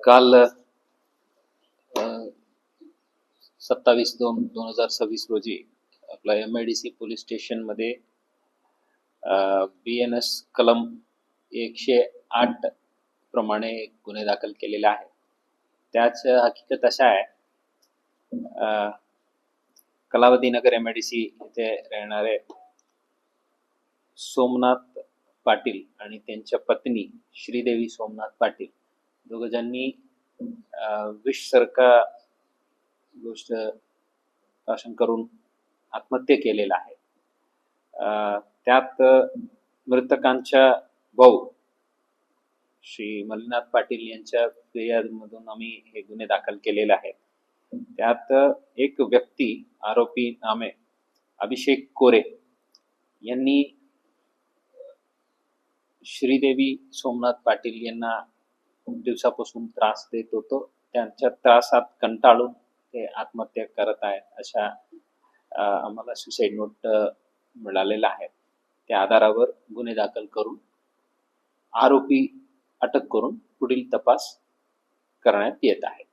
काल 27/2/2026 रोजी आपला MIDC पोलीस स्टेशनमध्ये BNS कलम 108 प्रमाणे गुन्हे दाखल केलेले आहे. त्याच हकीकत अशा आहे, कलावती नगर MIDC येथे राहणारे सोमनाथ पाटील आणि त्यांच्या पत्नी श्रीदेवी सोमनाथ पाटील दोघांनी विषसारखा गोष्ट भाषण करून आत्महत्या केलेला आहे. त्यात मृतकांच्या भाऊ श्री मल्लीनाथ पाटील यांच्या फिर्यादीमधून आम्ही हे गुन्हे दाखल केलेले आहेत. त्यात एक व्यक्ती आरोपी नामे अभिषेक कोरे यांनी श्रीदेवी सोमनाथ पाटील यांना खूप दिवसापासून त्रास देत होतो. त्यांच्या त्रासात कंटाळून ते आत्महत्या करत आहेत अशा आम्हाला सुसाईड नोट मिळालेला आहे. त्या आधारावर गुन्हे दाखल करून आरोपी अटक करून पुढील तपास करण्यात येत आहे.